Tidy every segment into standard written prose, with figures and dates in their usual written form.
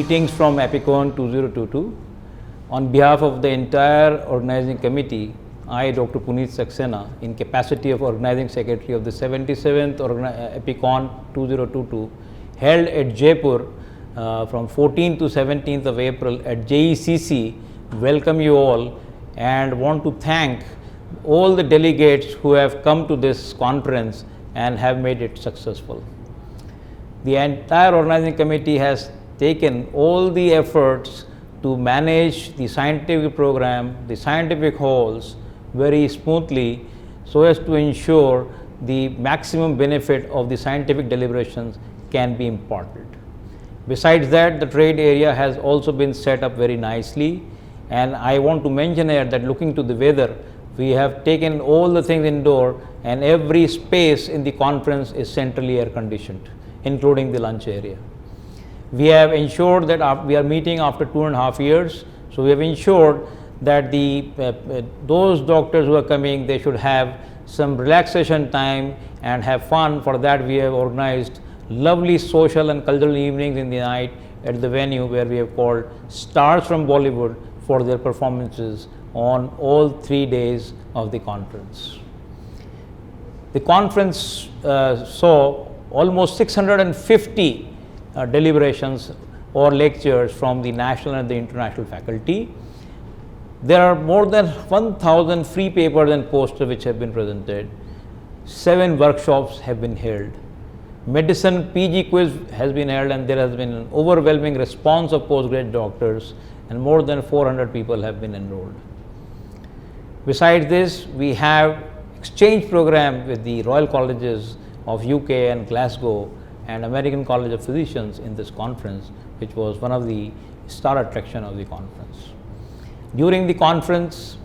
Greetings from APICON 2022. On behalf of the entire organizing committee, I, Dr. Puneet Saxena, in capacity of organizing secretary of the 77th APICON 2022, held at Jaipur from 14th to 17th of April at JECC, welcome you all and want to thank all the delegates who have come to this conference and have made it successful. The entire organizing committee has taken all the efforts to manage the scientific program, the scientific halls very smoothly so as to ensure the maximum benefit of the scientific deliberations can be imparted. Besides that, the trade area has also been set up very nicely, and I want to mention here that looking to the weather, we have taken all the things indoor and every space in the conference is centrally air conditioned, including the lunch area. We have ensured that we are meeting after 2.5 years, so we have ensured that those doctors who are coming, they should have some relaxation time and have fun. For that, we have organized lovely social and cultural evenings in the night at the venue where we have called Stars from Bollywood for their performances on all 3 days of the conference. The conference saw almost 650 deliberations or lectures from the national and the international faculty. There are more than 1,000 free papers and posters which have been presented. 7 workshops have been held. Medicine PG quiz has been held, and there has been an overwhelming response of postgraduate doctors, and more than 400 people have been enrolled. Besides this, we have exchange program with the Royal Colleges of UK and Glasgow and American College of Physicians in this conference, which was one of the star attraction of the conference. During the conference,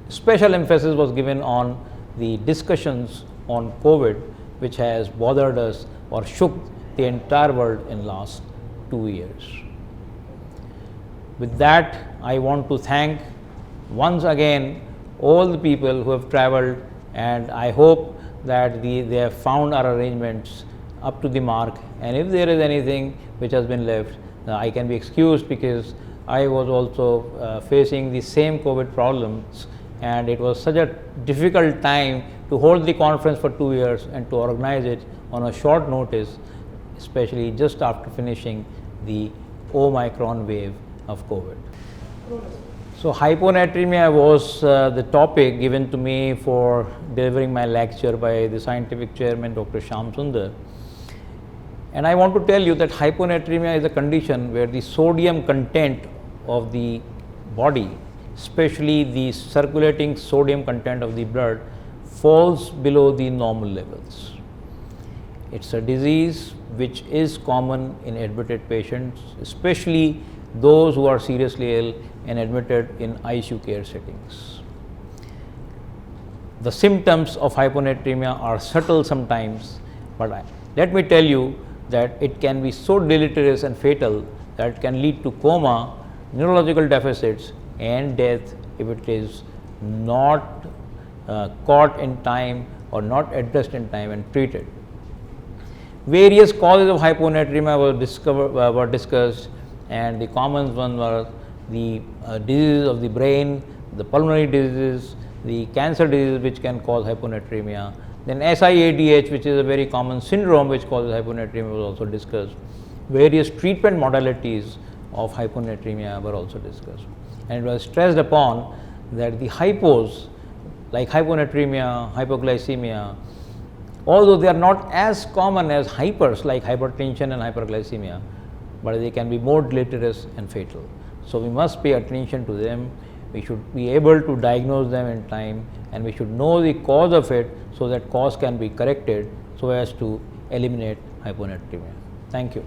special emphasis was given on the discussions on COVID, which has bothered us or shook the entire world in last 2 years. With that, I want to thank once again all the people who have traveled, and I hope that they have found our arrangements up to the mark, and if there is anything which has been left, I can be excused because I was also facing the same COVID problems, and it was such a difficult time to hold the conference for 2 years and to organize it on a short notice, especially just after finishing the Omicron wave of COVID. So hyponatremia was the topic given to me for delivering my lecture by the scientific chairman, Dr. Shyam Sundar. And I want to tell you that hyponatremia is a condition where the sodium content of the body, especially the circulating sodium content of the blood, falls below the normal levels. It's a disease which is common in admitted patients, especially those who are seriously ill and admitted in ICU care settings. The symptoms of hyponatremia are subtle sometimes, but let me tell you that it can be so deleterious and fatal that it can lead to coma, neurological deficits and death if it is not caught in time or not addressed in time and treated. Various causes of hyponatremia were discussed, and the common ones were the diseases of the brain, the pulmonary diseases, the cancer diseases which can cause hyponatremia. Then SIADH, which is a very common syndrome which causes hyponatremia, was also discussed. Various treatment modalities of hyponatremia were also discussed. And it was stressed upon that the hypos like hyponatremia, hypoglycemia, although they are not as common as hypers like hypertension and hyperglycemia, but they can be more deleterious and fatal. So we must pay attention to them. We should be able to diagnose them in time, and we should know the cause of it so that cause can be corrected so as to eliminate hyponatremia. Thank you.